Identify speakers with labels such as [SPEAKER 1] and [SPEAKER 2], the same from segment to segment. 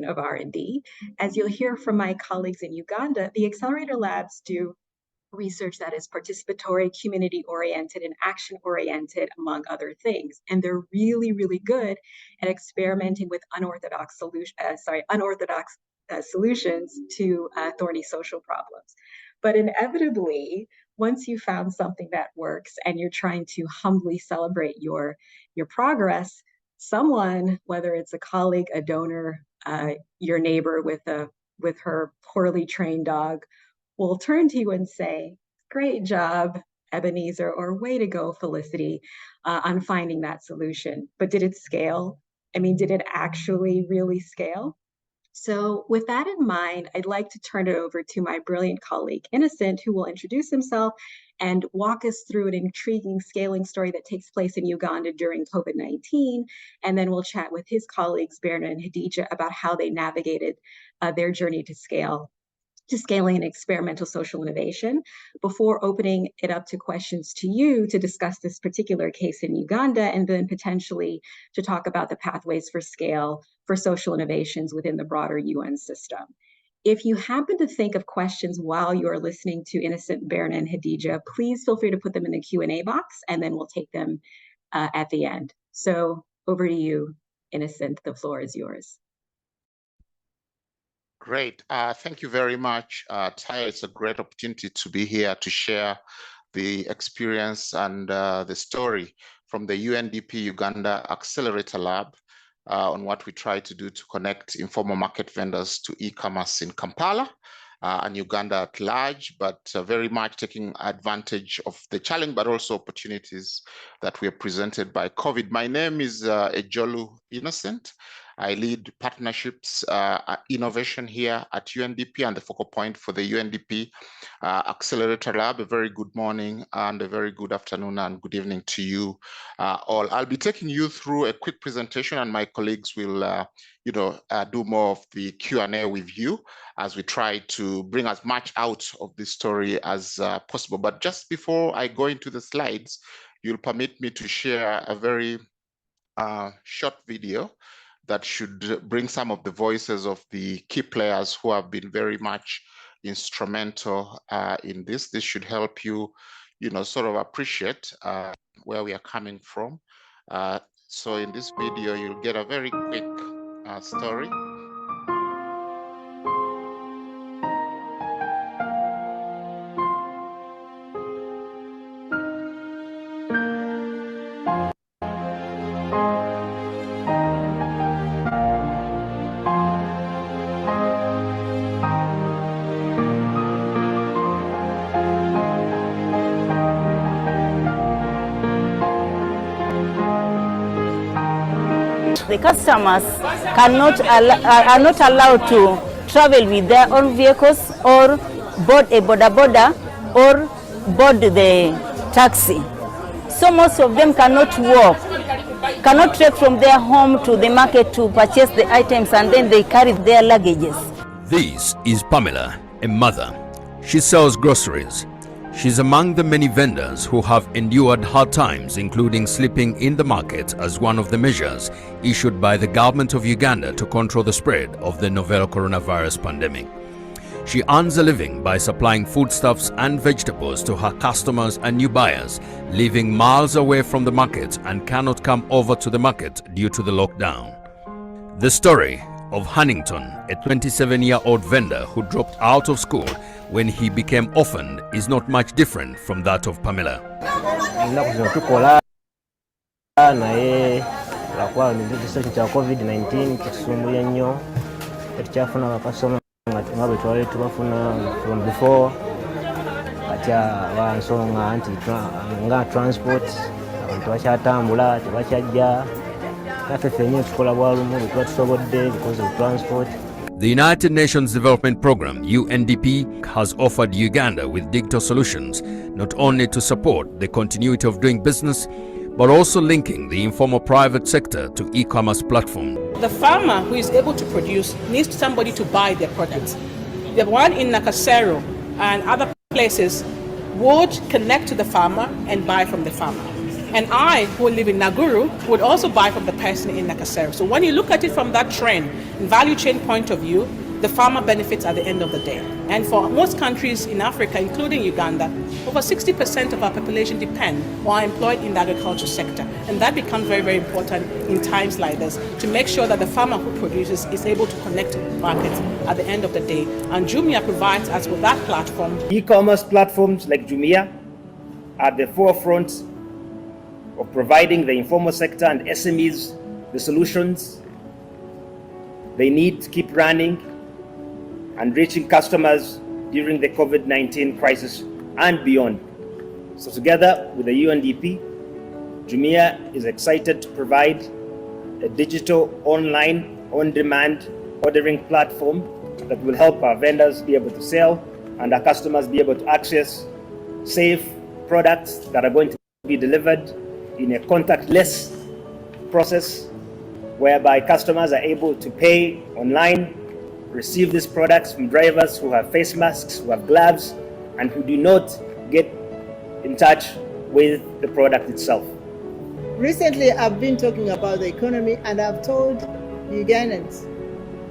[SPEAKER 1] of R&D. As you'll hear from my colleagues in Uganda, the Accelerator Labs do research that is participatory, community-oriented, and action-oriented, among other things. And they're really, really good at experimenting with unorthodox solutions to thorny social problems. But inevitably, once you found something that works and you're trying to humbly celebrate your progress, someone, whether it's a colleague, a donor, your neighbor with her poorly trained dog, will turn to you and say, "Great job, Ebenezer," or "Way to go, Felicity," on finding that solution. But did it scale? I mean, did it actually really scale? So with that in mind, I'd like to turn it over to my brilliant colleague, Innocent, who will introduce himself and walk us through an intriguing scaling story that takes place in Uganda during COVID-19. And then we'll chat with his colleagues, Berna and Hadija, about how they navigated their journey to scaling and experimental social innovation, before opening it up to questions to you to discuss this particular case in Uganda, and then potentially to talk about the pathways for scale for social innovations within the broader UN system. If you happen to think of questions while you're listening to Innocent, Berna, and Hadija, please feel free to put them in the Q&A box, and then we'll take them at the end. So over to you, Innocent, the floor is yours.
[SPEAKER 2] Great. Thank you very much, Taya. It's a great opportunity to be here to share the experience and the story from the UNDP Uganda Accelerator Lab on what we try to do to connect informal market vendors to e-commerce in Kampala and Uganda at large, but very much taking advantage of the challenge, but also opportunities that were presented by COVID. My name is Ejolu Innocent. I lead partnerships innovation here at UNDP and the focal point for the UNDP Accelerator Lab. A very good morning and a very good afternoon and good evening to you all. I'll be taking you through a quick presentation, and my colleagues will do more of the Q&A with you as we try to bring as much out of this story as possible. But just before I go into the slides, you'll permit me to share a very short video that should bring some of the voices of the key players who have been very much instrumental in this. This should help you, sort of appreciate where we are coming from. So in this video, you'll get a very quick story.
[SPEAKER 3] The customers are not allowed to travel with their own vehicles or board a boda or board the taxi. So most of them cannot walk, cannot trek from their home to the market to purchase the items, and then they carry their luggages.
[SPEAKER 4] This is Pamela, a mother. She sells groceries. She's among the many vendors who have endured hard times, including sleeping in the market as one of the measures issued by the government of Uganda to control the spread of the novel coronavirus pandemic. She earns a living by supplying foodstuffs and vegetables to her customers and new buyers, living miles away from the market and cannot come over to the market due to the lockdown. The story of Hannington, a 27-year-old vendor who dropped out of school when he became orphaned, is not much different from that of Pamela.
[SPEAKER 5] From before, transport, because of transport.
[SPEAKER 4] The United Nations Development Programme, UNDP, has offered Uganda with digital solutions, not only to support the continuity of doing business, but also linking the informal private sector to e-commerce platforms.
[SPEAKER 6] The farmer who is able to produce needs somebody to buy their products. The one in Nakasero and other places would connect to the farmer and buy from the farmer. And I, who live in Naguru, would also buy from the person in Nakasero. So when you look at it from that trend, value chain point of view, the farmer benefits at the end of the day. And for most countries in Africa, including Uganda, over 60% of our population depend or are employed in the agriculture sector. And that becomes very, very important in times like this to make sure that the farmer who produces is able to connect to markets at the end of the day. And Jumia provides us with that platform.
[SPEAKER 7] E-commerce platforms like Jumia are at the forefront of providing the informal sector and SMEs the solutions they need to keep running and reaching customers during the COVID-19 crisis and beyond. So together with the UNDP, Jumia is excited to provide a digital online on-demand ordering platform that will help our vendors be able to sell and our customers be able to access safe products that are going to be delivered in a contactless process, whereby customers are able to pay online, receive these products from drivers who have face masks, who have gloves, and who do not get in touch with the product itself.
[SPEAKER 8] Recently, I've been talking about the economy, and I've told Ugandans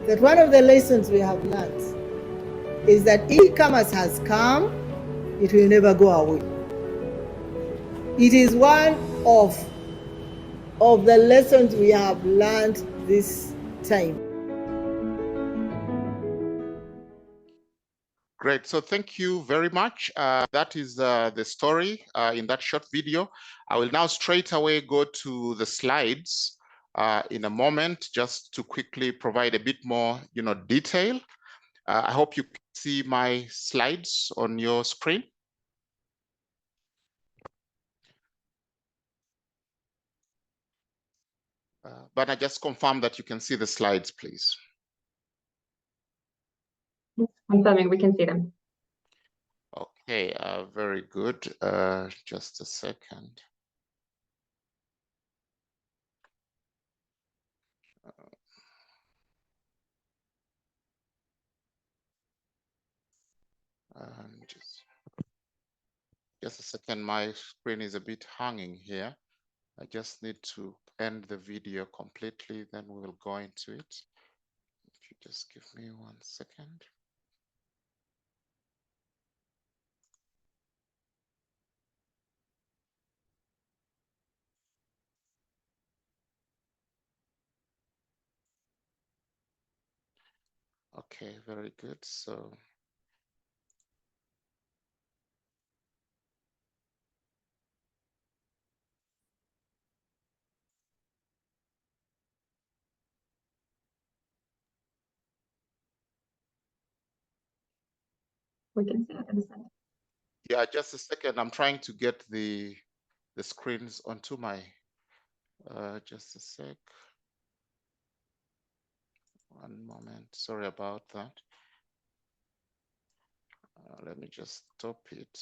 [SPEAKER 8] that one of the lessons we have learned is that e-commerce has come, it will never go away. It is one of the lessons we have learned this time.
[SPEAKER 2] Great. So thank you very much. That is the story in that short video. I will now straight away go to the slides in a moment, just to quickly provide a bit more, detail. I hope you can see my slides on your screen. But I just confirm that you can see the slides, please.
[SPEAKER 1] Confirming we can see them.
[SPEAKER 2] Okay, very good. Just a second. Just a second, my screen is a bit hanging here. I just need to end the video completely, then we will go into it. If you just give me 1 second. Okay, very good. So
[SPEAKER 1] We can see it in a second.
[SPEAKER 2] yeah, just a second. I'm trying to get the screens onto my, just a sec. 1 moment. Sorry about that. Let me just stop it.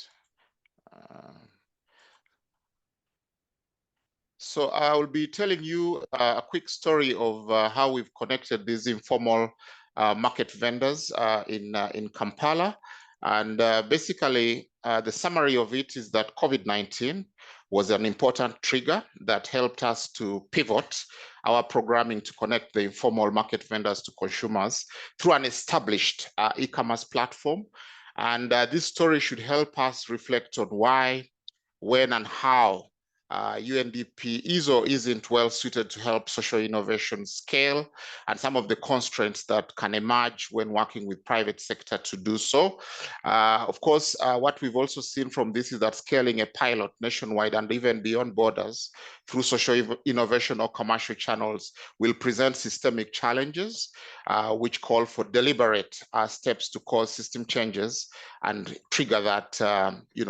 [SPEAKER 2] So I will be telling you a quick story of how we've connected these informal market vendors in Kampala. And basically, the summary of it is that COVID-19 was an important trigger that helped us to pivot our programming to connect the informal market vendors to consumers through an established e-commerce platform. And this story should help us reflect on why, when, and how UNDP is or isn't well suited to help social innovation scale, and some of the constraints that can emerge when working with private sector to do so. Of course, what we've also seen from this is that scaling a pilot nationwide and even beyond borders through social innovation or commercial channels will present systemic challenges, which call for deliberate steps to cause system changes and trigger that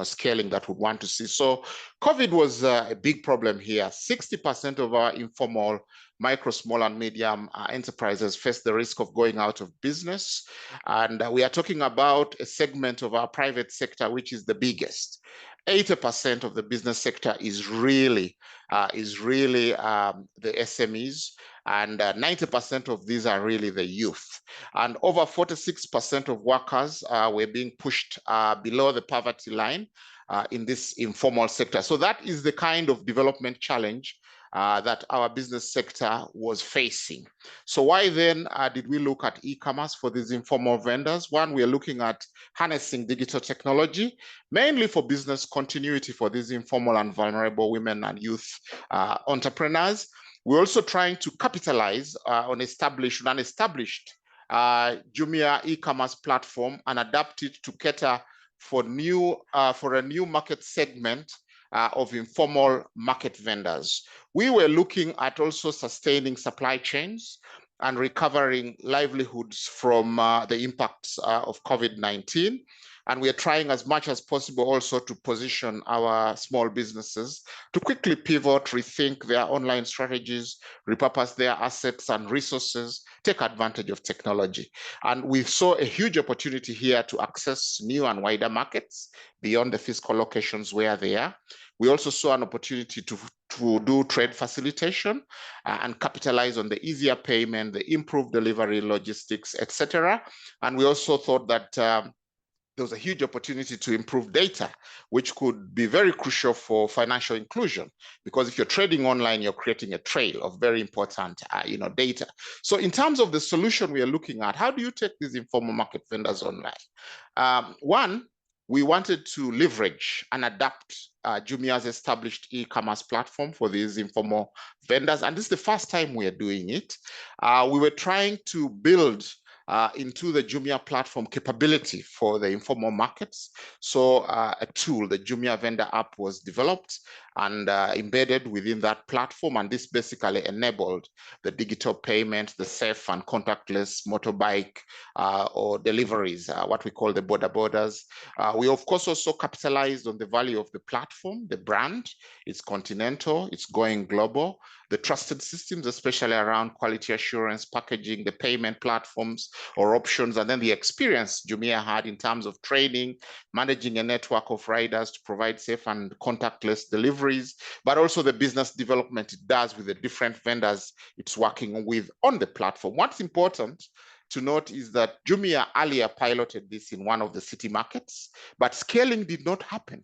[SPEAKER 2] scaling that we want to see. So COVID was a big problem here. 60% of our informal micro, small, and medium enterprises face the risk of going out of business. And we are talking about a segment of our private sector, which is the biggest. 80% of the business sector is really the SMEs, and 90% of these are really the youth. And over 46% of workers were being pushed below the poverty line in this informal sector. So that is the kind of development challenge that our business sector was facing. So why then did we look at e-commerce for these informal vendors? One, we are looking at harnessing digital technology, mainly for business continuity for these informal and vulnerable women and youth entrepreneurs. We're also trying to capitalize on an established Jumia e-commerce platform and adapt it to cater for a new market segment of informal market vendors. We were looking at also sustaining supply chains and recovering livelihoods from the impacts of COVID-19. And we are trying as much as possible also to position our small businesses to quickly pivot, rethink their online strategies, repurpose their assets and resources, take advantage of technology. And we saw a huge opportunity here to access new and wider markets beyond the physical locations where they are. We also saw an opportunity to do trade facilitation and capitalize on the easier payment, the improved delivery logistics, etc. And we also thought that there was a huge opportunity to improve data, which could be very crucial for financial inclusion, because if you're trading online, you're creating a trail of very important data. So in terms of the solution we are looking at, how do you take these informal market vendors online? One, we wanted to leverage and adapt Jumia's established e-commerce platform for these informal vendors. And this is the first time we are doing it. We were trying to build into the Jumia platform capability for the informal markets. So a tool, the Jumia vendor app, was developed and embedded within that platform. And this basically enabled the digital payment, the safe and contactless motorbike or deliveries, what we call the borders. We, of course, also capitalized on the value of the platform, the brand. It's continental, it's going global. The trusted systems, especially around quality assurance, packaging, the payment platforms or options, and then the experience Jumia had in terms of training, managing a network of riders to provide safe and contactless deliveries, but also the business development it does with the different vendors it's working with on the platform. What's important to note is that Jumia earlier piloted this in one of the city markets, but scaling did not happen,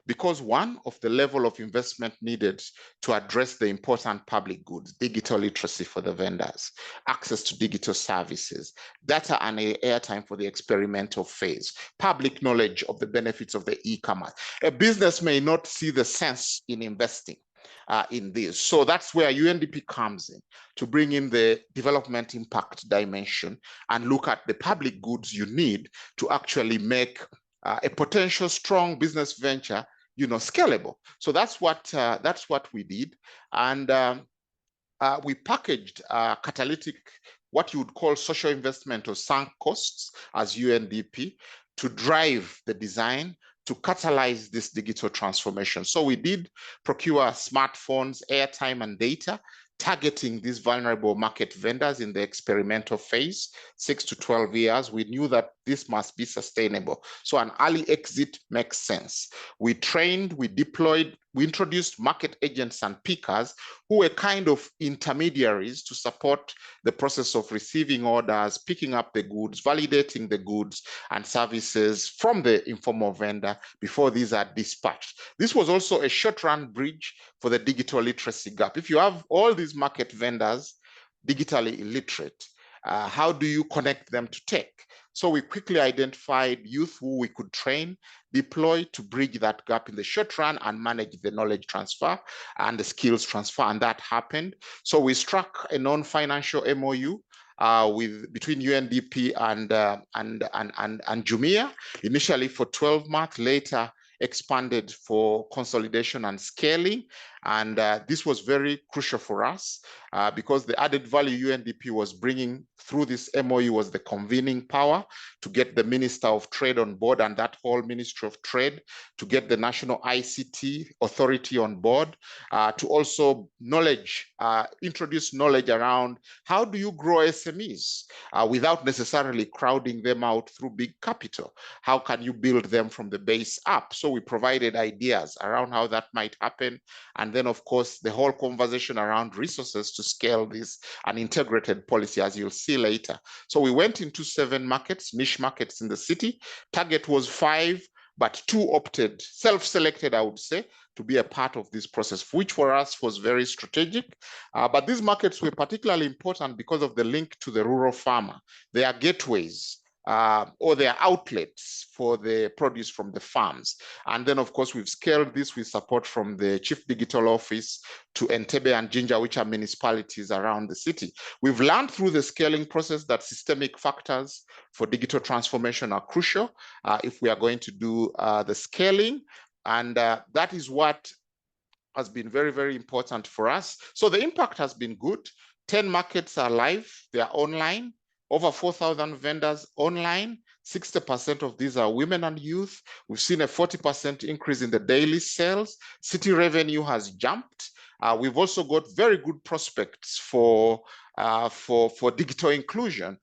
[SPEAKER 2] because one of the level of investment needed to address the important public goods, digital literacy for the vendors, access to digital services, data and airtime for the experimental phase, public knowledge of the benefits of the e-commerce. A business may not see the sense in investing in this. So that's where UNDP comes in, to bring in the development impact dimension and look at the public goods you need to actually make a potential strong business venture, scalable. So that's what we did, and we packaged catalytic, what you would call social investment or sunk costs as UNDP, to drive the design, to catalyze this digital transformation. So we did procure smartphones, airtime, and data, targeting these vulnerable market vendors in the experimental phase, 6 to 12 years. We knew that this must be sustainable. So an early exit makes sense. We trained, we deployed, we introduced market agents and pickers who were kind of intermediaries to support the process of receiving orders, picking up the goods, validating the goods and services from the informal vendor before these are dispatched. This was also a short-run bridge for the digital literacy gap. If you have all these market vendors digitally illiterate, how do you connect them to tech? So we quickly identified youth who we could train, deploy to bridge that gap in the short run and manage the knowledge transfer and the skills transfer, and that happened. So we struck a non-financial MOU between UNDP and Jumia, initially for 12 months, later expanded for consolidation and scaling. And this was very crucial for us because the added value UNDP was bringing through this MOU was the convening power to get the Minister of Trade on board and that whole Ministry of Trade, to get the National ICT Authority on board, to also introduce knowledge around how do you grow SMEs without necessarily crowding them out through big capital? How can you build them from the base up? So we provided ideas around how that might happen. And then, of course, the whole conversation around resources to scale this, an integrated policy, as you'll see later. So we went into 7 markets, niche markets in the city. Target was 5, but 2 opted, self-selected, I would say, to be a part of this process, which for us was very strategic. But these markets were particularly important because of the link to the rural farmer. They are gateways or they are outlets for the produce from the farms. And then, of course, we've scaled this with support from the Chief Digital Office to Entebbe and Jinja, which are municipalities around the city. We've learned through the scaling process that systemic factors for digital transformation are crucial if we are going to do the scaling. And that is what has been very, very important for us. So the impact has been good. 10 markets are live, they are online. Over 4,000 vendors online. 60% of these are women and youth. We've seen a 40% increase in the daily sales. City revenue has jumped. We've also got very good prospects for digital inclusion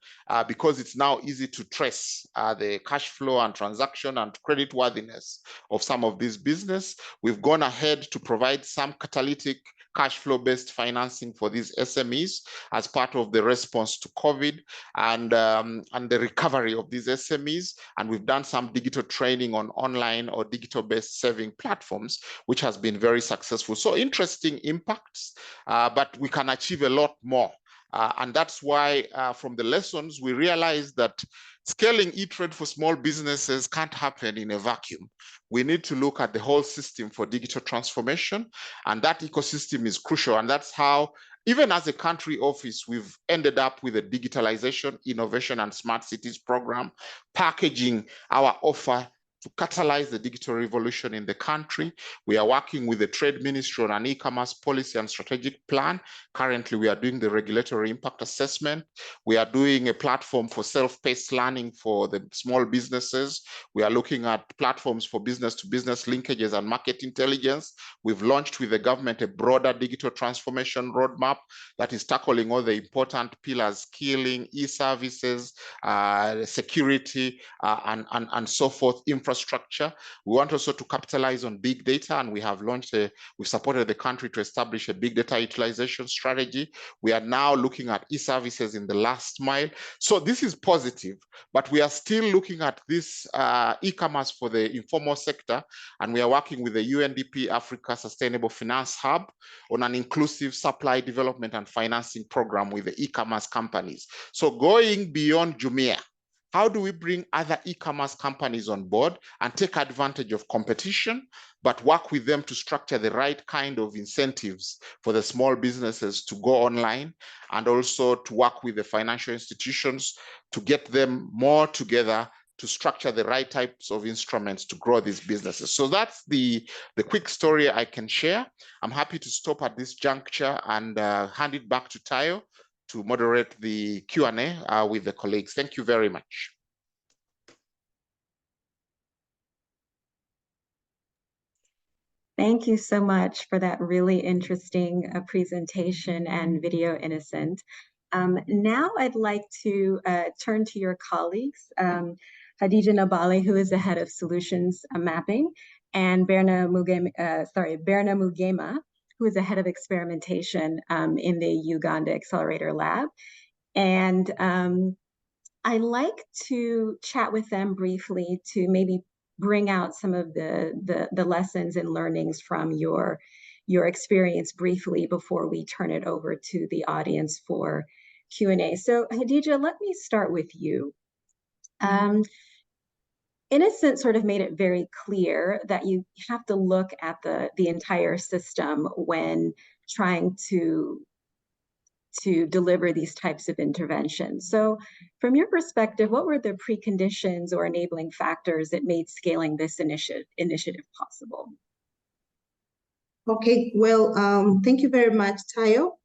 [SPEAKER 2] because it's now easy to trace the cash flow and transaction and credit worthiness of some of these business. We've gone ahead to provide some catalytic cash flow based financing for these SMEs as part of the response to COVID and the recovery of these SMEs. And we've done some digital training on online or digital based saving platforms, which has been very successful. So interesting impacts, but we can achieve a lot more. And that's why from the lessons, we realized that scaling e-trade for small businesses can't happen in a vacuum. We need to look at the whole system for digital transformation, and that ecosystem is crucial. And that's how, even as a country office, we've ended up with a digitalization, innovation, and smart cities program, packaging our offer to catalyze the digital revolution in the country. We are working with the Trade Ministry on an e-commerce policy and strategic plan. Currently, we are doing the regulatory impact assessment. We are doing a platform for self-paced learning for the small businesses. We are looking at platforms for business-to-business linkages and market intelligence. We've launched with the government a broader digital transformation roadmap that is tackling all the important pillars: skilling, e-services, security, and so forth, infrastructure. We want also to capitalize on big data, and we have launched we've supported the country to establish a big data utilization strategy. We are now looking at e-services in the last mile. So this is positive, but we are still looking at this e-commerce for the informal sector, and we are working with the UNDP Africa Sustainable Finance Hub on an inclusive supply development and financing program with the e-commerce companies. So going beyond Jumia, how do we bring other e-commerce companies on board and take advantage of competition, but work with them to structure the right kind of incentives for the small businesses to go online, and also to work with the financial institutions to get them more together to structure the right types of instruments to grow these businesses. So that's the quick story I can share. I'm happy to stop at this juncture and hand it back to Tayo to moderate the Q&A with the colleagues. Thank you very much.
[SPEAKER 1] Thank you so much for that really interesting presentation and video, Innocent. Now I'd like to turn to your colleagues, Hadija Nabale, who is the head of solutions mapping, and Berna Mugema, who is the head of experimentation in the Uganda Accelerator Lab. And I'd like to chat with them briefly to maybe bring out some of the lessons and learnings from your experience briefly before we turn it over to the audience for Q&A. So Hadija, let me start with you. Innocent sort of made it very clear that you have to look at the entire system when trying to deliver these types of interventions. So from your perspective, what were the preconditions or enabling factors that made scaling this initiative possible?
[SPEAKER 9] Okay, well, thank you very much, Tayo.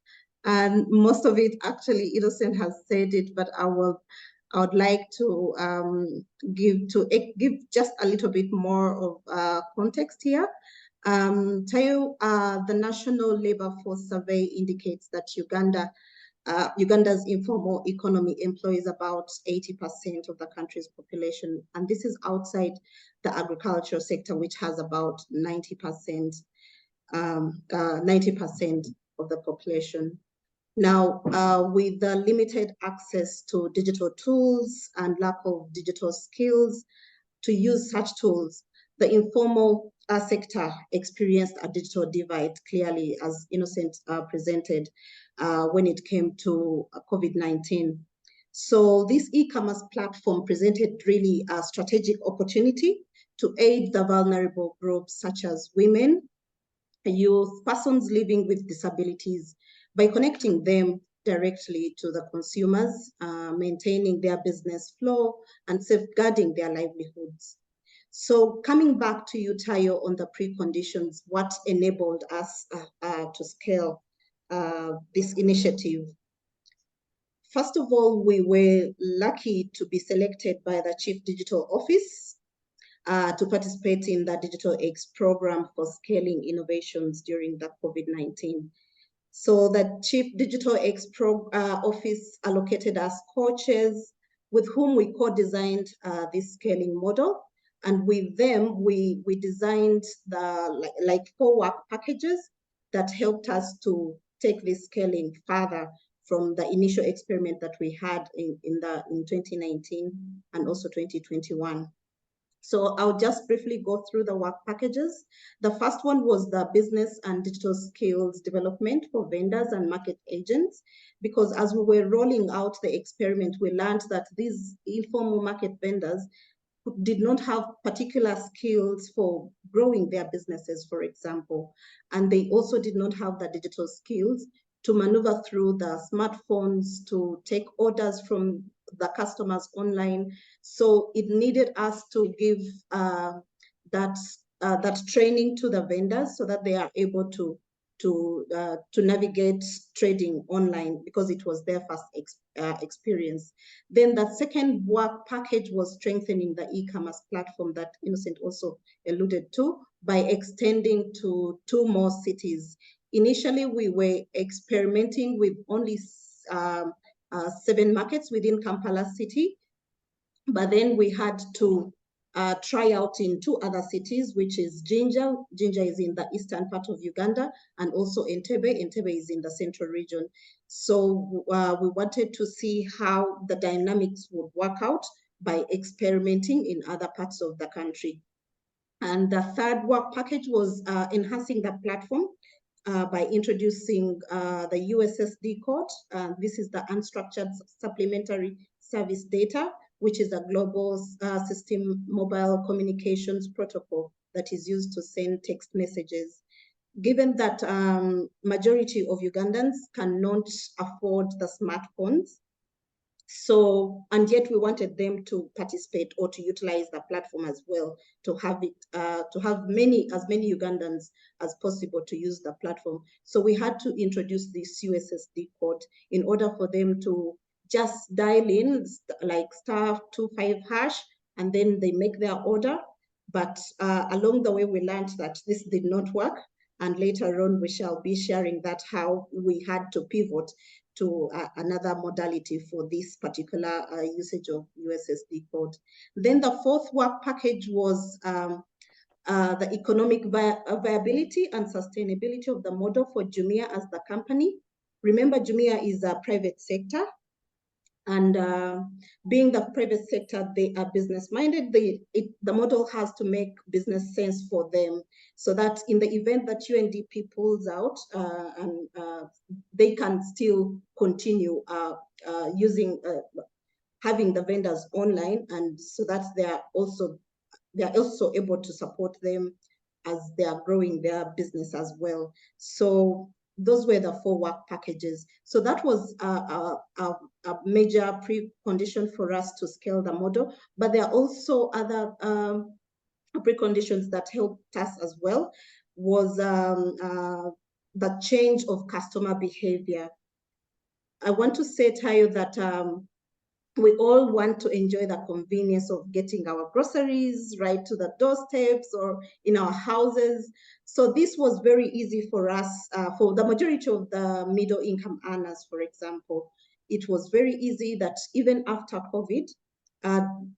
[SPEAKER 9] And most of it, actually, Innocent has said it, but I would like to give just a little bit more of context here. Tayo, the National Labor Force Survey indicates that Uganda's informal economy employs about 80% of the country's population, and this is outside the agricultural sector, which has about 90% of the population. Now, with the limited access to digital tools and lack of digital skills to use such tools, the informal sector experienced a digital divide clearly, as Innocent presented, when it came to COVID-19. So this e-commerce platform presented really a strategic opportunity to aid the vulnerable groups such as women, youth, persons living with disabilities, by connecting them directly to the consumers, maintaining their business flow and safeguarding their livelihoods. So coming back to you, Tayo, on the preconditions, what enabled us to scale this initiative? First of all, we were lucky to be selected by the Chief Digital Office to participate in the Digital X program for scaling innovations during the COVID-19. So the Chief Digital X Office allocated us coaches with whom we co-designed this scaling model. And with them, we designed the like 4 work packages that helped us to take this scaling further from the initial experiment that we had in 2019 and also 2021. So I'll just briefly go through the work packages. The first one was the business and digital skills development for vendors and market agents, because as we were rolling out the experiment, we learned that these informal market vendors did not have particular skills for growing their businesses, for example, and they also did not have the digital skills to maneuver through the smartphones, to take orders from the customers online. So it needed us to give that training to the vendors so that they are able to navigate trading online, because it was their first experience. Then the second work package was strengthening the e-commerce platform that Innocent also alluded to by extending to 2 more cities. Initially, we were experimenting with only 7 markets within Kampala city, but then we had to try out in 2 other cities, which is Jinja. Jinja is in the eastern part of Uganda, and also Entebbe. Entebbe is in the central region. So we wanted to see how the dynamics would work out by experimenting in other parts of the country. And the third work package was enhancing the platform by introducing the USSD code. This is the unstructured supplementary service data, which is a global system mobile communications protocol that is used to send text messages. Given that majority of Ugandans cannot afford the smartphones, so, and yet we wanted them to participate or to utilize the platform as well, to have it, to have as many Ugandans as possible to use the platform. So we had to introduce this USSD code in order for them to just dial in like *25# and then they make their order. But along the way, we learned that this did not work. And later on, we shall be sharing that how we had to pivot to another modality for this particular usage of USSD code. Then the fourth work package was the economic viability and sustainability of the model for Jumia as the company. Remember, Jumia is a private sector, and being the private sector, they are business-minded. The model has to make business sense for them, so that in the event that UNDP pulls out, they can still continue using having the vendors online, and so that they are also able to support them as they are growing their business as well. So those were the 4 work packages. So that was a major precondition for us to scale the model. But there are also other preconditions that helped us as well, was the change of customer behavior. I want to say, Tayo, that we all want to enjoy the convenience of getting our groceries right to the doorsteps or in our houses. So this was very easy for us, for the majority of the middle income earners, for example. It was very easy that even after COVID,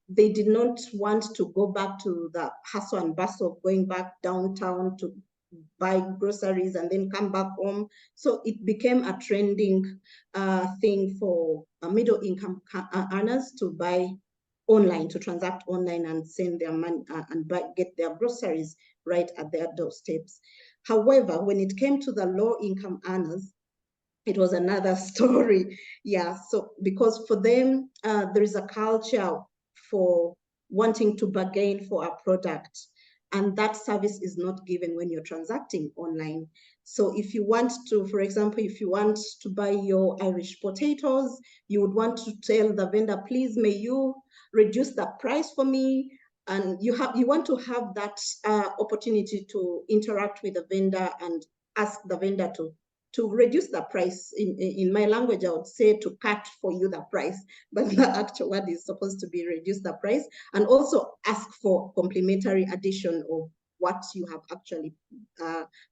[SPEAKER 9] they did not want to go back to the hustle and bustle of going back downtown to buy groceries and then come back home. So it became a trending thing for middle income earners to buy online, to transact online and send their money and get their groceries right at their doorsteps. However, when it came to the low income earners, it was another story. Yeah, so because for them, there is a culture for wanting to bargain for a product, and that service is not given when you're transacting online. So if you want to, for example, if you want to buy your Irish potatoes, you would want to tell the vendor, please, may you reduce the price for me? And you want to have that opportunity to interact with the vendor and ask the vendor to reduce the price. In my language, I would say to cut for you the price, but the actual word is supposed to be reduce the price, and also ask for complimentary addition of what you have actually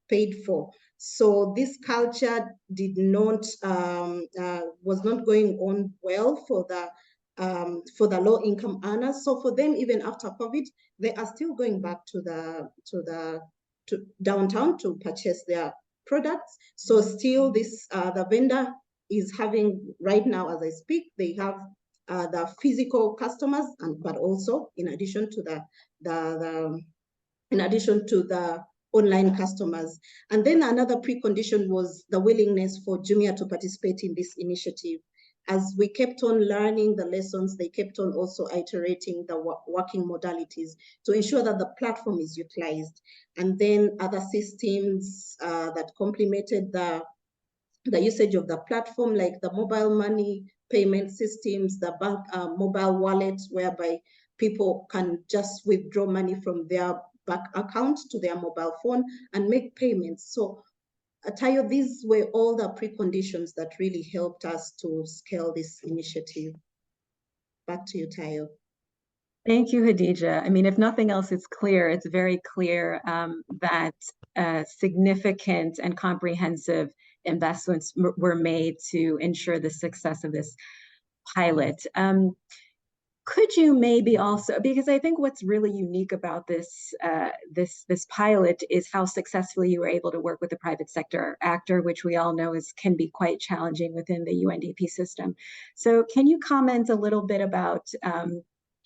[SPEAKER 9] paid for. So this culture did not was not going on well for the low income earners. So for them, even after COVID, they are still going back to downtown to purchase their products. So still this the vendor is having, right now as I speak, they have the physical customers, but also in addition to the online customers. And then another precondition was the willingness for Jumia to participate in this initiative. As we kept on learning the lessons, they kept on also iterating the working modalities to ensure that the platform is utilized. And then other systems that complemented the usage of the platform, like the mobile money payment systems, the bank mobile wallet, whereby people can just withdraw money from their bank account to their mobile phone and make payments. So Tayo, these were all the preconditions that really helped us to scale this initiative. Back to you, Tayo.
[SPEAKER 1] Thank you, Hadija. I mean, if nothing else, it's clear, it's very clear that significant and comprehensive investments were made to ensure the success of this pilot. Could you maybe also, because I think what's really unique about this pilot is how successfully you were able to work with the private sector actor, which we all know can be quite challenging within the UNDP system. So can you comment a little bit about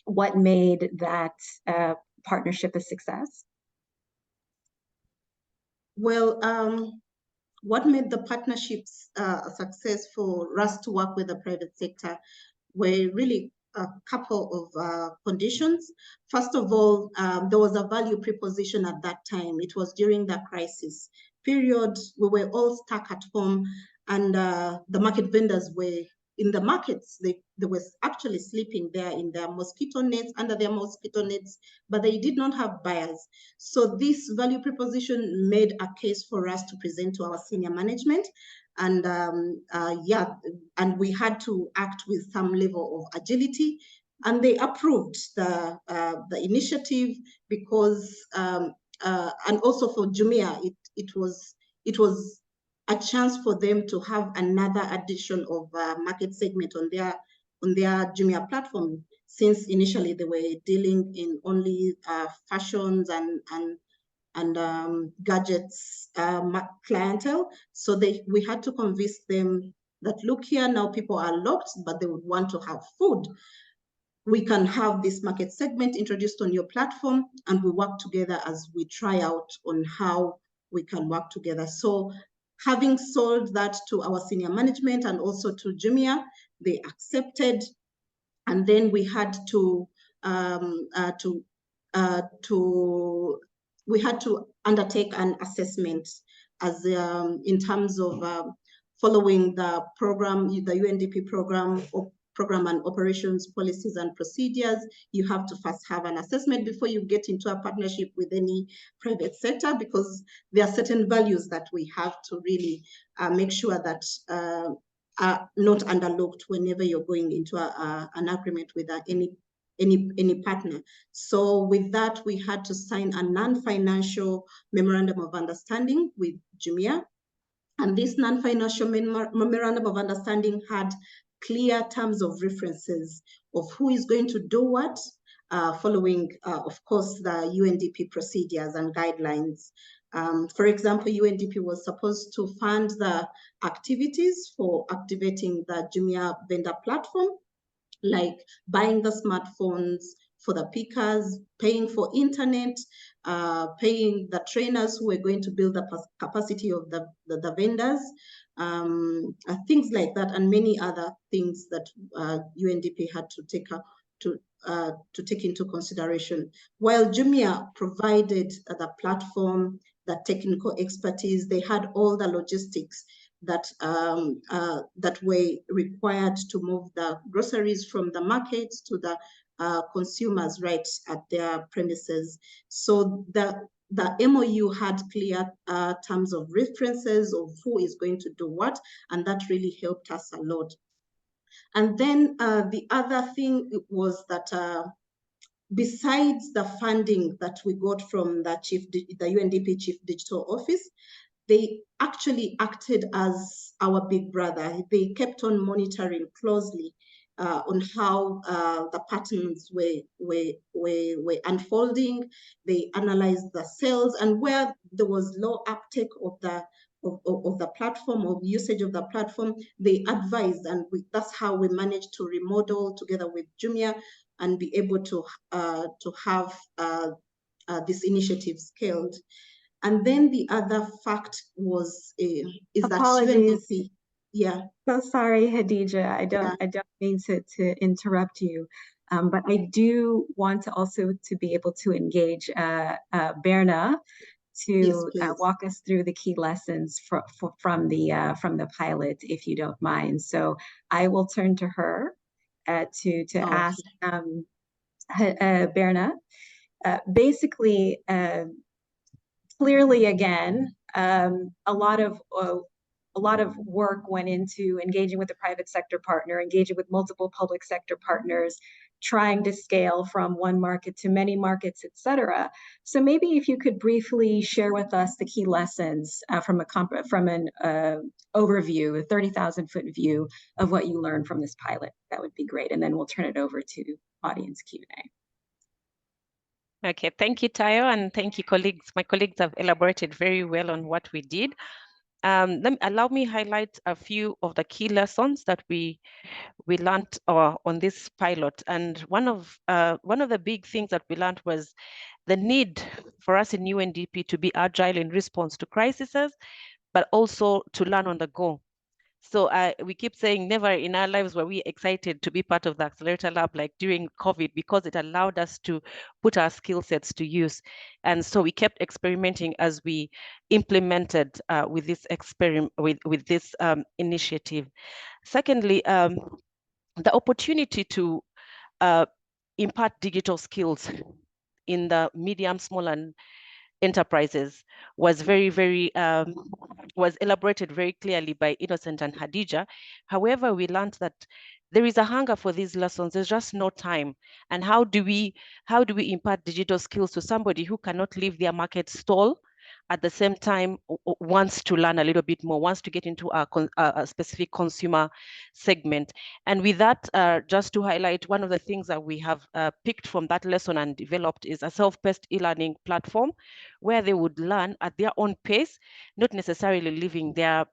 [SPEAKER 1] what made that partnership a success?
[SPEAKER 9] Well, what made the partnerships a success for us to work with the private sector were really a couple of conditions. First of all, there was a value proposition at that time. It was during the crisis period. We were all stuck at home, and the market vendors were in the markets. They were actually sleeping there in their mosquito nets, under their mosquito nets, but they did not have buyers. So this value proposition made a case for us to present to our senior management. And and we had to act with some level of agility, and they approved the initiative because and also for Jumia, it was a chance for them to have another addition of market segment on their Jumia platform, since initially they were dealing in only fashions and gadgets clientele. So we had to convince them that, look here, now people are locked, but they would want to have food. We can have this market segment introduced on your platform, and we work together as we try out on how we can work together. So having sold that to our senior management and also to Jumia, they accepted, and then we had to undertake an assessment as in terms of following the program, the UNDP program and operations policies and procedures. You have to first have an assessment before you get into a partnership with any private sector, because there are certain values that we have to really make sure that are not underlooked whenever you're going into an agreement with any partner. So with that, we had to sign a non-financial memorandum of understanding with Jumia. And this non-financial memorandum of understanding had clear terms of references of who is going to do what, following, of course, the UNDP procedures and guidelines. For example, UNDP was supposed to fund the activities for activating the Jumia vendor platform. like buying the smartphones for the pickers, paying for internet, paying the trainers who are going to build the capacity of the vendors, things like that, and many other things that UNDP had to take into consideration. While Jumia provided the platform, the technical expertise, they had all the logistics that that were required to move the groceries from the markets to the consumers right at their premises. So the MOU had clear terms of references of who is going to do what, and that really helped us a lot. And then the other thing was that besides the funding that we got from the UNDP Chief Digital Office, they actually acted as our big brother. They kept on monitoring closely on how the patterns were unfolding. They analyzed the sales, and where there was low uptake of the platform, of usage of the platform, they advised, and that's how we managed to remodel together with Jumia and be able to have this initiative scaled. And then the other fact was is
[SPEAKER 1] Apologies.
[SPEAKER 9] that UNDP, yeah.
[SPEAKER 1] So sorry, Hadija. I don't mean to interrupt you, but I do want to also to be able to engage Berna to walk us through the key lessons from the pilot, if you don't mind. So I will turn to her to ask Berna. Basically, clearly, again, a lot of work went into engaging with the private sector partner, engaging with multiple public sector partners, trying to scale from one market to many markets, et cetera. So maybe if you could briefly share with us the key lessons from an overview, a 30,000-foot view of what you learned from this pilot, that would be great. And then we'll turn it over to audience Q&A.
[SPEAKER 10] Okay, thank you, Tayo, and thank you, colleagues. My colleagues have elaborated very well on what we did. Allow me highlight a few of the key lessons that we learned on this pilot. And one of the big things that we learned was the need for us in UNDP to be agile in response to crises, but also to learn on the go. So we keep saying never in our lives were we excited to be part of the Accelerator Lab like during COVID, because it allowed us to put our skill sets to use. And so we kept experimenting as we implemented with this initiative. Secondly, the opportunity to impart digital skills in the medium, small, and enterprises was was elaborated very clearly by Innocent and Hadija. However, we learned that there is a hunger for these lessons. There's just no time. And how do we impart digital skills to somebody who cannot leave their market stall, at the same time wants to learn a little bit more, wants to get into a specific consumer segment? And with that, just to highlight, one of the things that we have picked from that lesson and developed is a self-paced e-learning platform where they would learn at their own pace, not necessarily leaving their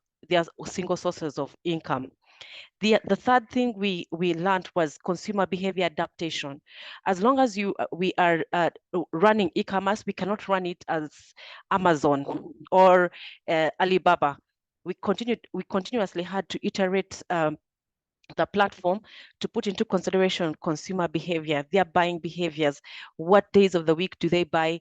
[SPEAKER 10] single sources of income. The third thing we learned was consumer behavior adaptation. As long as we are running e-commerce, we cannot run it as Amazon or Alibaba. We continuously had to iterate the platform to put into consideration consumer behavior, their buying behaviors. What days of the week do they buy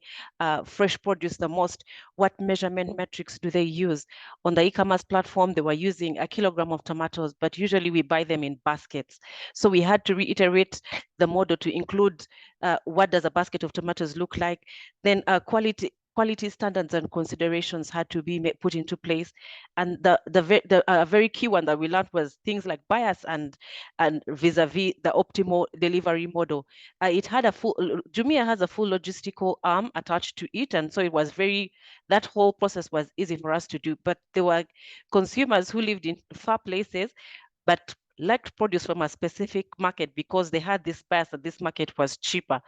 [SPEAKER 10] fresh produce the most? What measurement metrics do they use? On the e-commerce platform, they were using a kilogram of tomatoes, but usually we buy them in baskets. So we had to reiterate the model to include what does a basket of tomatoes look like? Then quality standards and considerations had to be put into place. And the very key one that we learned was things like bias and vis-a-vis the optimal delivery model. Jumia has a full logistical arm attached to it. And so it was that whole process was easy for us to do. But there were consumers who lived in far places, but liked produce from a specific market because they had this bias that this market was cheaper.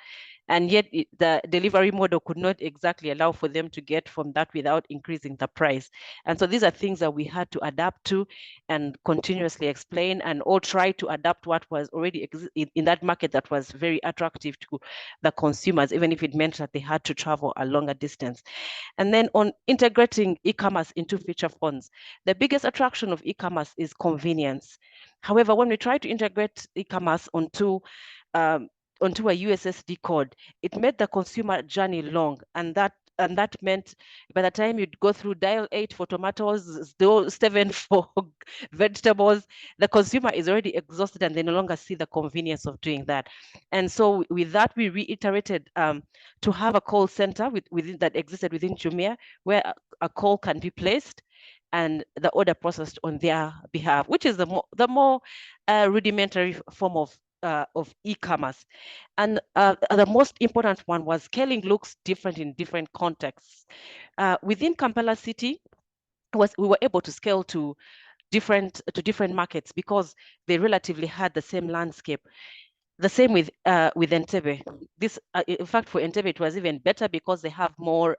[SPEAKER 10] And yet the delivery model could not exactly allow for them to get from that without increasing the price. And so these are things that we had to adapt to and continuously explain, and all try to adapt what was already in that market that was very attractive to the consumers, even if it meant that they had to travel a longer distance. And then on integrating e-commerce into feature phones, the biggest attraction of e-commerce is convenience. However, when we try to integrate e-commerce onto a USSD code, it made the consumer journey long, and that meant by the time you'd go through dial 8 for tomatoes, 7 for vegetables, the consumer is already exhausted and they no longer see the convenience of doing that. And so with that, we reiterated to have a call center that existed within Jumia, where a call can be placed and the order processed on their behalf, which is the more rudimentary form of e-commerce. And the most important one was scaling looks different in different contexts. Within Kampala City, we were able to scale to different markets because they relatively had the same landscape. The same with Entebbe. This, in fact, for Entebbe, it was even better because they have more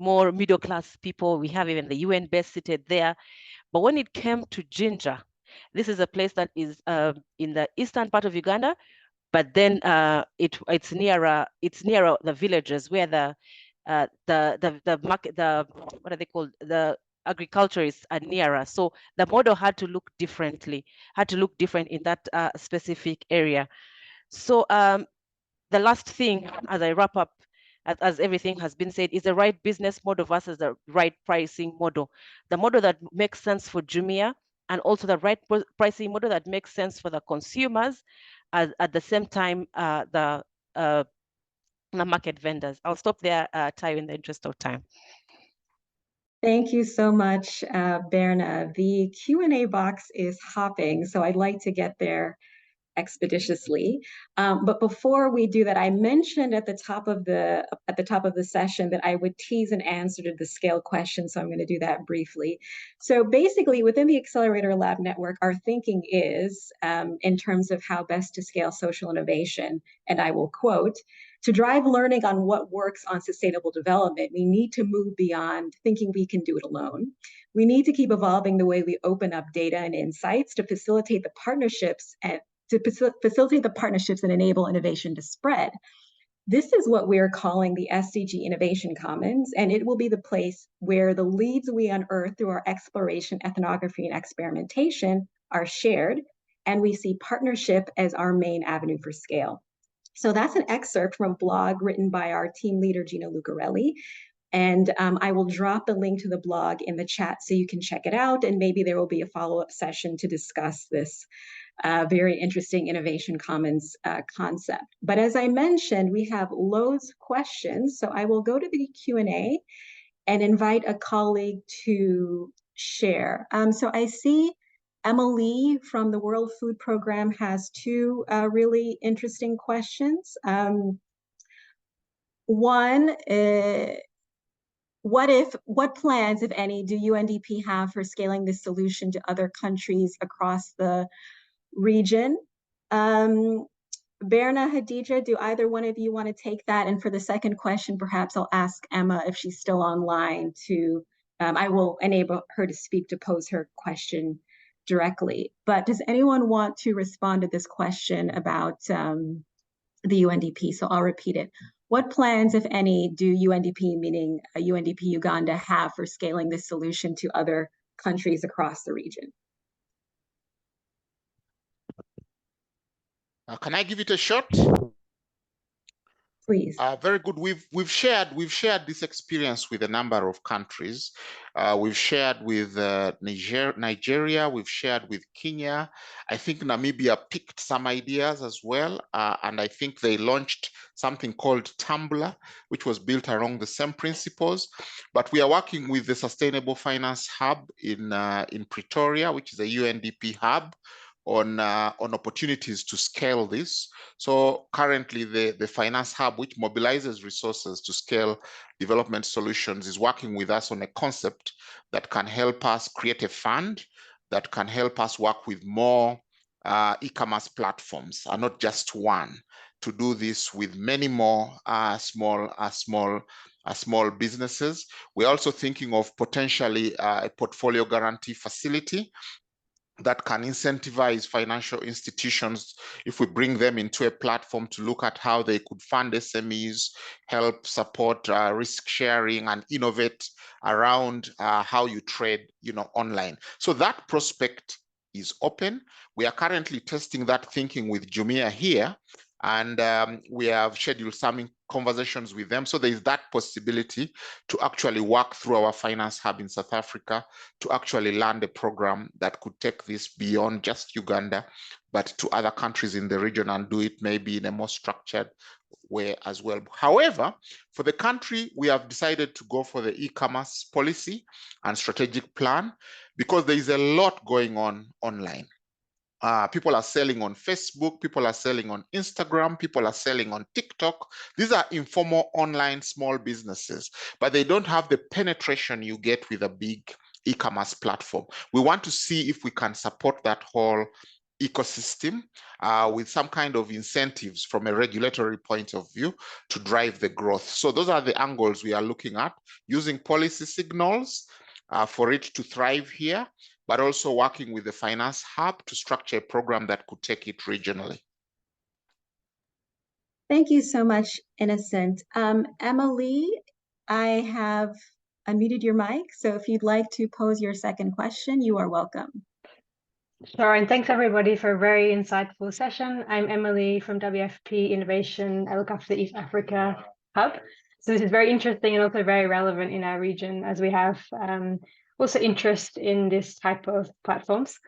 [SPEAKER 10] middle-class people. We have even the UN base seated there. But when it came to Jinja, this is a place that is in the eastern part of Uganda, but then it's nearer the villages where the market, what are they called, the agriculturists are nearer. So the model had to look different in that specific area. So the last thing, as I wrap up, as everything has been said, is the right business model versus the right pricing model. The model that makes sense for Jumia, and also the right pricing model that makes sense for the consumers, at the same time, the market vendors. I'll stop there, Tayo, in the interest of time.
[SPEAKER 1] Thank you so much, Berna. The Q&A box is hopping, so I'd like to get there expeditiously. But before we do that, I mentioned at the top of the session that I would tease an answer to the scale question, so I'm going to do that briefly. So basically, within the Accelerator Lab network, our thinking is in terms of how best to scale social innovation, and I will quote, "To drive learning on what works on sustainable development, we need to move beyond thinking we can do it alone. We need to keep evolving the way we open up data and insights to facilitate the partnerships and enable innovation to spread." This is what we're calling the SDG Innovation Commons, and it will be the place where the leads we unearth through our exploration, ethnography, and experimentation are shared, and we see partnership as our main avenue for scale. So that's an excerpt from a blog written by our team leader, Gina Lucarelli. And I will drop the link to the blog in the chat so you can check it out, and maybe there will be a follow-up session to discuss this very interesting Innovation Commons concept. But as I mentioned, we have loads of questions, so I will go to the Q&A and invite a colleague to share. So I see Emily from the World Food Program has two really interesting questions. One, what plans, if any, do UNDP have for scaling this solution to other countries across the region? Berna, Hadija, do either one of you want to take that? And for the second question, perhaps I'll ask Emma if she's still online to, I will enable her to speak to pose her question directly. But does anyone want to respond to this question about the UNDP? So I'll repeat it. What plans, if any, do UNDP, meaning UNDP Uganda, have for scaling this solution to other countries across the region?
[SPEAKER 2] Can I give it a shot?
[SPEAKER 1] Please.
[SPEAKER 2] Very good. We've shared this experience with a number of countries. We've shared with Nigeria. We've shared with Kenya. I think Namibia picked some ideas as well, and I think they launched something called Tumblr, which was built around the same principles. But we are working with the Sustainable Finance Hub in Pretoria, which is a UNDP hub, on opportunities to scale this. So currently the Finance Hub, which mobilizes resources to scale development solutions, is working with us on a concept that can help us create a fund that can help us work with more e-commerce platforms, and not just one, to do this with many more small businesses. We're also thinking of potentially a portfolio guarantee facility that can incentivize financial institutions if we bring them into a platform to look at how they could fund SMEs, help support risk sharing, and innovate around how you trade, online. So that prospect is open. We are currently testing that thinking with Jumia here, and we have scheduled some conversations with them. So there is that possibility to actually work through our finance hub in South Africa to actually land a program that could take this beyond just Uganda, but to other countries in the region, and do it maybe in a more structured way as well. However, for the country, we have decided to go for the e-commerce policy and strategic plan because there is a lot going on online. People are selling on Facebook, people are selling on Instagram, people are selling on TikTok. These are informal online small businesses, but they don't have the penetration you get with a big e-commerce platform. We want to see if we can support that whole ecosystem with some kind of incentives from a regulatory point of view to drive the growth. So those are the angles we are looking at, using policy signals for it to thrive here, but also working with the finance hub to structure a program that could take it regionally.
[SPEAKER 1] Thank you so much, Innocent. Emily, I have unmuted your mic, so if you'd like to pose your second question, you are welcome.
[SPEAKER 11] Sure, and thanks everybody for a very insightful session. I'm Emily from WFP Innovation. I look after the East Africa hub. So this is very interesting and also very relevant in our region, as we have also interest in this type of platforms.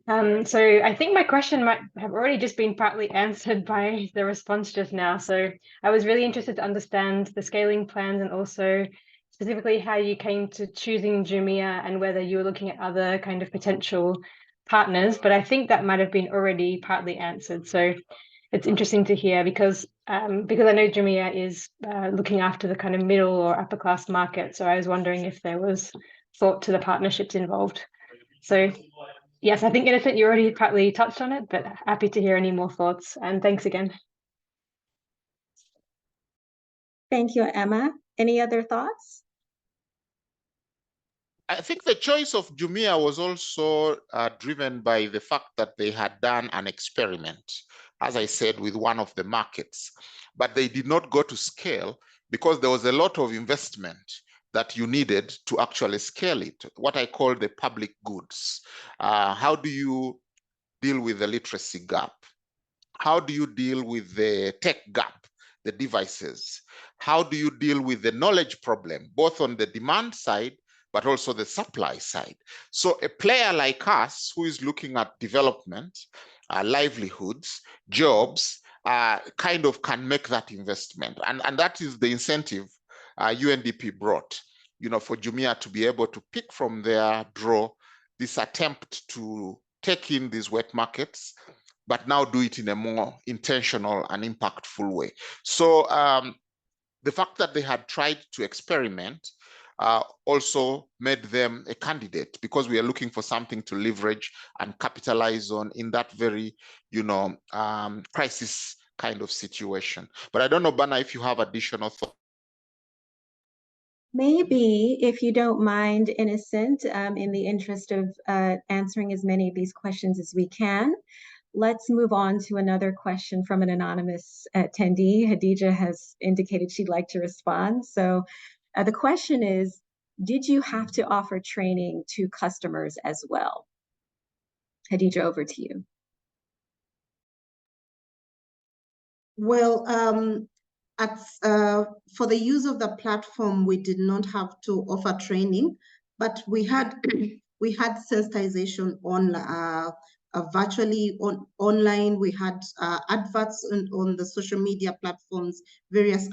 [SPEAKER 11] So I think my question might have already just been partly answered by the response just now. So I was really interested to understand the scaling plans and also specifically how you came to choosing Jumia and whether you were looking at other kind of potential partners, but I think that might have been already partly answered. So it's interesting to hear because I know Jumia is looking after the kind of middle or upper class market. So I was wondering if there was thought to the partnerships involved. So yes, I think Innocent, you already partly touched on it, but happy to hear any more thoughts. And thanks again.
[SPEAKER 1] Thank you, Emma. Any other thoughts?
[SPEAKER 2] I think the choice of Jumia was also driven by the fact that they had done an experiment, as I said, with one of the markets, but they did not go to scale because there was a lot of investment that you needed to actually scale it, what I call the public goods. How do you deal with the literacy gap? How do you deal with the tech gap, the devices? How do you deal with the knowledge problem, both on the demand side, but also the supply side? So a player like us who is looking at development, livelihoods, jobs, kind of can make that investment. And that is the incentive UNDP brought, for Jumia to be able to pick from their draw this attempt to take in these wet markets, but now do it in a more intentional and impactful way. So the fact that they had tried to experiment also made them a candidate, because we are looking for something to leverage and capitalize on in that very, crisis kind of situation. But I don't know, Bana, if you have additional thoughts.
[SPEAKER 1] Maybe, if you don't mind, Innocent, in the interest of answering as many of these questions as we can, let's move on to another question from an anonymous attendee. Hadija has indicated she'd like to respond. So the question is, did you have to offer training to customers as well? Hadija, over to you.
[SPEAKER 9] Well, for the use of the platform, we did not have to offer training, but we had sensitization on virtually online. We had adverts on the social media platforms, various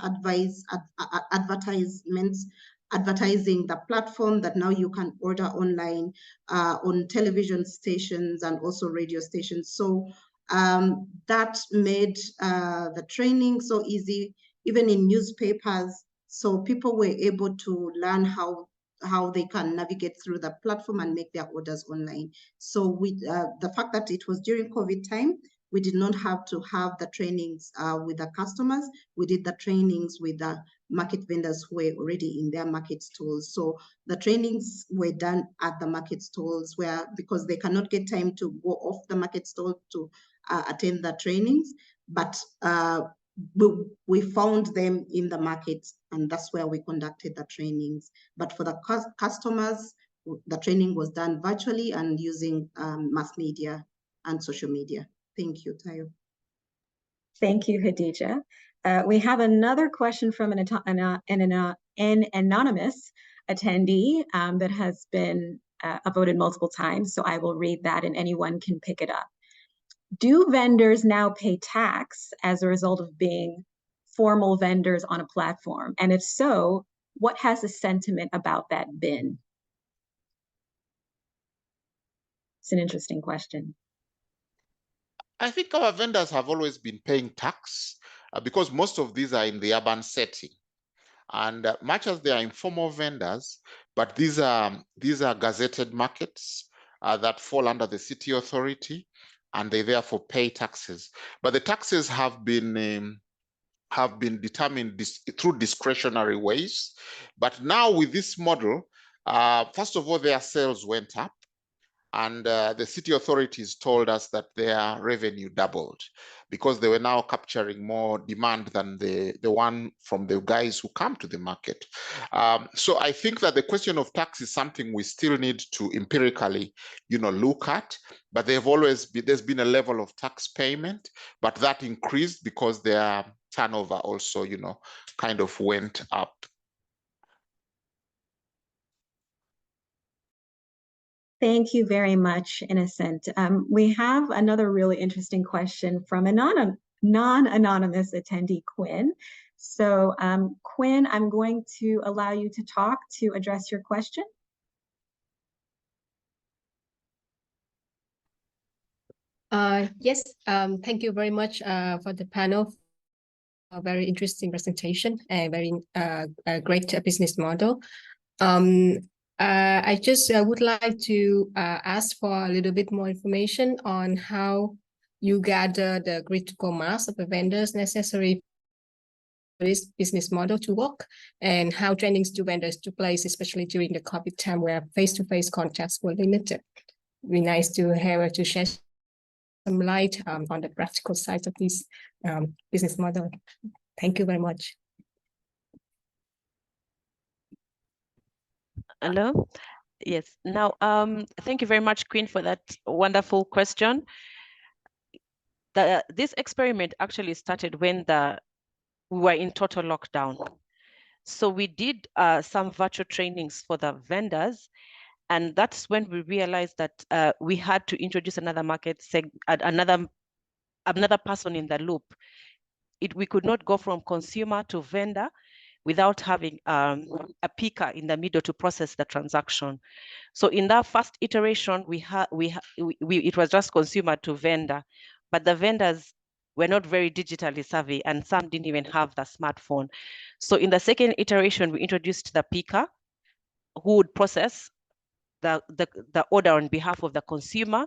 [SPEAKER 9] advertisements advertising the platform that now you can order online on television stations and also radio stations. So that made the training so easy, even in newspapers. So people were able to learn how how they can navigate through the platform and make their orders online. So with the fact that it was during COVID time, we did not have to have the trainings with the customers. We did the trainings with the market vendors who were already in their market stalls. So the trainings were done at the market stalls because they cannot get time to go off the market stall to attend the trainings, but we found them in the market, and that's where we conducted the trainings. But for the customers, the training was done virtually and using mass media and social media. Thank you, Tayo.
[SPEAKER 1] Thank you, Khadija. We have another question from an anonymous attendee that has been upvoted multiple times, so I will read that and anyone can pick it up. Do vendors now pay tax as a result of being formal vendors on a platform? And if so, what has the sentiment about that been? It's an interesting question.
[SPEAKER 2] I think our vendors have always been paying tax because most of these are in the urban setting. And much as they are informal vendors, but these are gazetted markets that fall under the city authority, and they therefore pay taxes. But the taxes have been determined through discretionary ways. But now with this model, first of all, their sales went up. And the city authorities told us that their revenue doubled because they were now capturing more demand than the one from the guys who come to the market. So I think that the question of tax is something we still need to empirically, look at. But there's been a level of tax payment, but that increased because their turnover also, kind of went up.
[SPEAKER 1] Thank you very much, Innocent. We have another really interesting question from a non-anonymous attendee, Quinn. So Quinn, I'm going to allow you to talk to address your question.
[SPEAKER 12] Yes, thank you very much for the panel. A very interesting presentation, a very great business model. I just would like to ask for a little bit more information on how you gather the critical mass of the vendors necessary for this business model to work, and how trainings to vendors took place, especially during the COVID time where face-to-face contacts were limited. It'd be nice to have to share some light on the practical side of this business model. Thank you very much.
[SPEAKER 10] Hello. Yes. Now, thank you very much, Queen, for that wonderful question. This experiment actually started when we were in total lockdown. So we did some virtual trainings for the vendors, and that's when we realized that we had to introduce another market segment, another person in the loop. We could not go from consumer to vendor without having a picker in the middle to process the transaction. So in that first iteration, it was just consumer to vendor, but the vendors were not very digitally savvy, and some didn't even have the smartphone. So in the second iteration, we introduced the picker who would process the order on behalf of the consumer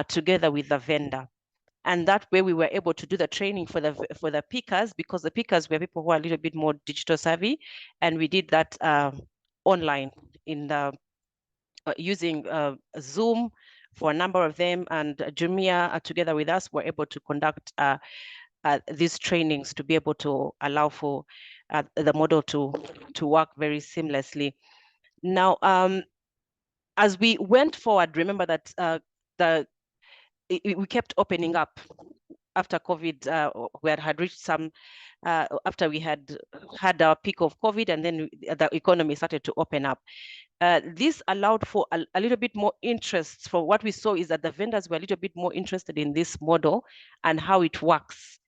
[SPEAKER 10] together with the vendor. And that way we were able to do the training for the pickers, because the pickers were people who are a little bit more digital savvy, and we did that online in the using Zoom for a number of them, and Jumia together with us were able to conduct these trainings to be able to allow for the model to work very seamlessly. Now, as we went forward, remember that we kept opening up after COVID. We had reached some, after we had our peak of COVID, and then the economy started to open up. This allowed for a little bit more interest. For what we saw is that the vendors were a little bit more interested in this model and how it works,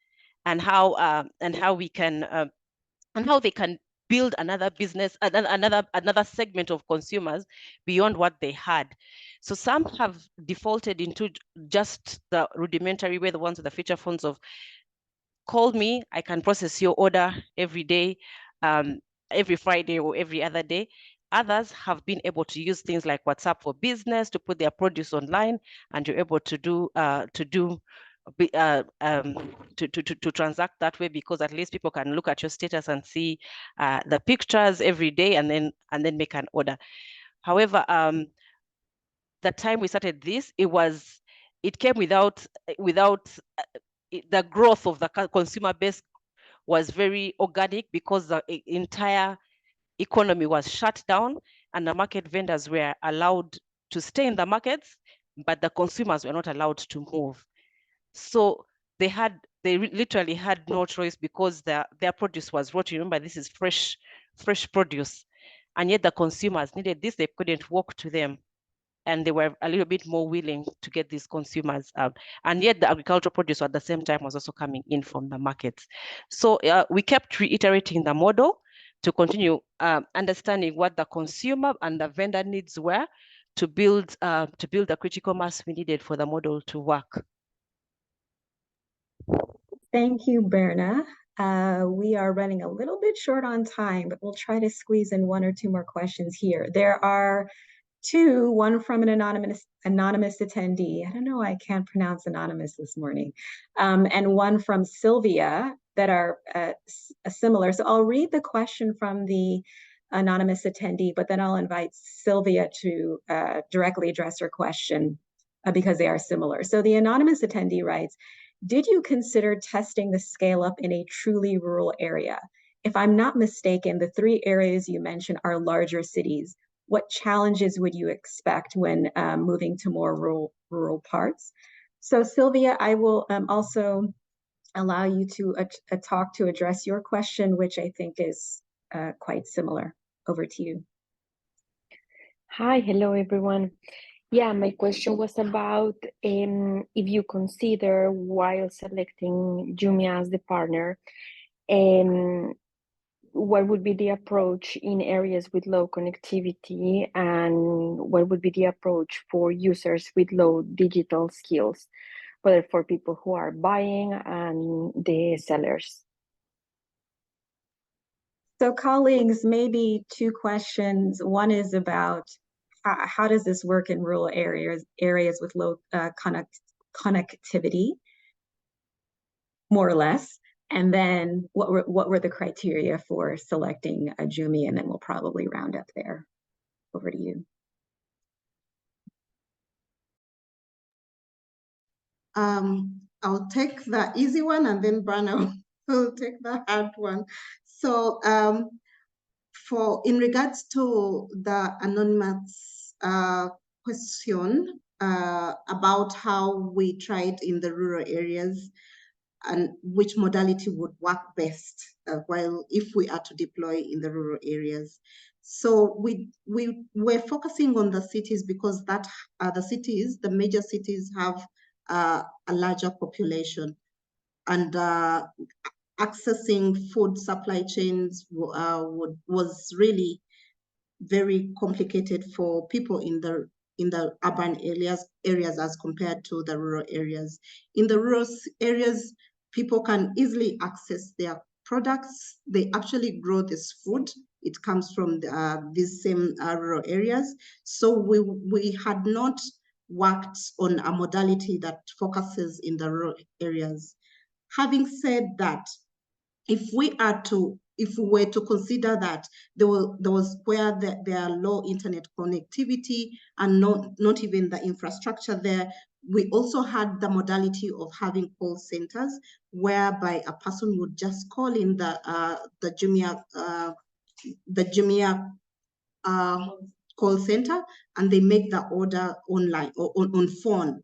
[SPEAKER 10] and how we can and how they can build another business, another segment of consumers beyond what they had. So some have defaulted into just the rudimentary way, the ones with the feature phones of call me, I can process your order every day, every Friday or every other day. Others have been able to use things like WhatsApp for Business to put their produce online, and you're able to transact that way, because at least people can look at your status and see the pictures every day, and then make an order. However, the time we started this, it came without the growth of the consumer base was very organic, because the entire economy was shut down and the market vendors were allowed to stay in the markets, but the consumers were not allowed to move. So they literally had no choice, because their produce was rot. Remember, this is fresh produce, and yet the consumers needed this. They couldn't walk to them, and they were a little bit more willing to get these consumers out. And yet the agricultural produce at the same time was also coming in from the markets. So we kept reiterating the model to continue understanding what the consumer and the vendor needs were, to build the critical mass we needed for the model to work.
[SPEAKER 1] Thank you, Berna. We are running a little bit short on time, but we'll try to squeeze in one or two more questions here. There are two, one from an anonymous attendee. I don't know, I can't pronounce anonymous this morning. And one from Sylvia that are similar. So I'll read the question from the anonymous attendee, but then I'll invite Sylvia to directly address her question because they are similar. So the anonymous attendee writes, did you consider testing the scale up in a truly rural area? If I'm not mistaken, the three areas you mentioned are larger cities. What challenges would you expect when moving to more rural parts? So Sylvia, I will also allow you to talk to address your question, which I think is quite similar. Over to you.
[SPEAKER 13] Hi, hello everyone. Yeah, my question was about if you consider, while selecting Jumia as the partner, what would be the approach in areas with low connectivity, and what would be the approach for users with low digital skills, whether for people who are buying and the sellers?
[SPEAKER 1] So colleagues, maybe two questions. One is about how does this work in rural areas with low connectivity, more or less? And then what were the criteria for selecting a Jumia? And then we'll probably round up there. Over to you.
[SPEAKER 9] I'll take the easy one, and then Brana will take the hard one. So in regards to the anonymous question about how we tried in the rural areas and which modality would work best while if we are to deploy in the rural areas. So we were focusing on the cities because the major cities have a larger population, and accessing food supply chains was really very complicated for people in the urban areas as compared to the rural areas. In the rural areas, people can easily access their products. They actually grow this food. It comes from these same rural areas. So we had not worked on a modality that focuses in the rural areas. Having said that, if we were to consider that there was where there are low internet connectivity and not even the infrastructure there, we also had the modality of having call centers whereby a person would just call in the Jumia call center, and they make the order online or on phone.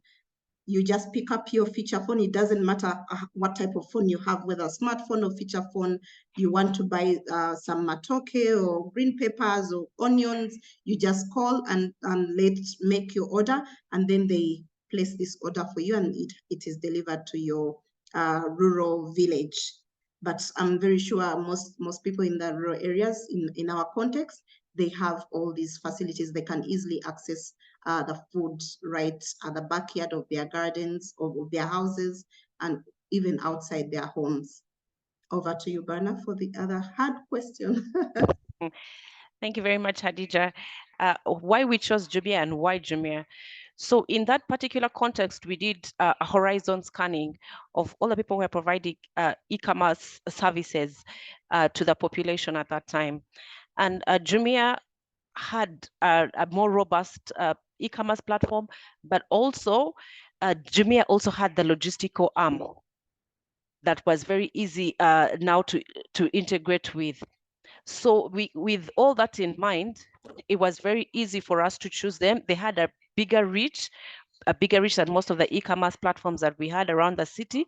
[SPEAKER 9] You just pick up your feature phone. It doesn't matter what type of phone you have, whether a smartphone or feature phone. You want to buy some matoke or green peppers or onions, you just call and let's make your order, and then they place this order for you, and it is delivered to your rural village. But I'm very sure most people in the rural areas, in our context, they have all these facilities. They can easily access the food right at the backyard of their gardens, of their houses, and even outside their homes. Over to you, Berna, for the other hard question.
[SPEAKER 10] Thank you very much, Hadija. Why we chose Jumia and why Jumia? So in that particular context, we did a horizon scanning of all the people who were providing e-commerce services to the population at that time. And Jumia had a more robust e-commerce platform, but also Jumia also had the logistical arm that was very easy now to integrate with. So with all that in mind, it was very easy for us to choose them. They had a bigger reach than most of the e-commerce platforms that we had around the city.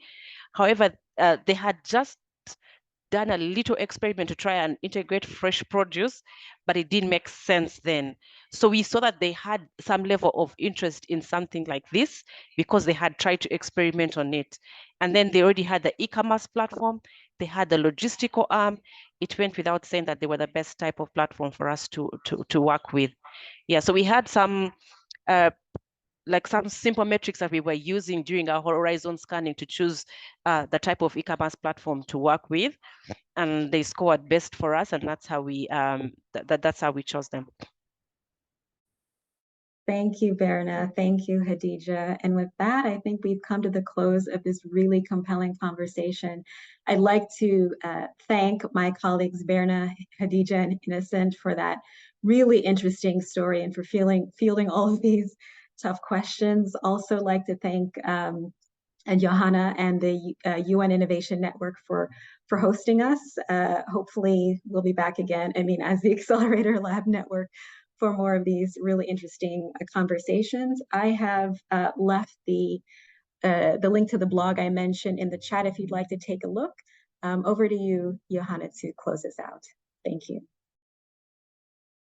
[SPEAKER 10] However, they had just done a little experiment to try and integrate fresh produce, but it didn't make sense then. So we saw that they had some level of interest in something like this because they had tried to experiment on it. And then they already had the e-commerce platform, they had the logistical arm. It went without saying that they were the best type of platform for us to work with. Yeah, so we had some like some simple metrics that we were using during our horizon scanning to choose the type of e-commerce platform to work with, and they scored best for us, and that's how we that's how we chose them.
[SPEAKER 1] Thank you, Berna. Thank you, Hadija. And with that, I think we've come to the close of this really compelling conversation. I'd like to thank my colleagues, Berna, Hadija, and Innocent, for that really interesting story and for fielding all of these tough questions. Also like to thank Johanna and the UN Innovation Network for hosting us. Hopefully we'll be back again, as the Accelerator Lab Network, for more of these really interesting conversations. I have left the link to the blog I mentioned in the chat if you'd like to take a look. Over to you, Johanna, to close us out. Thank you.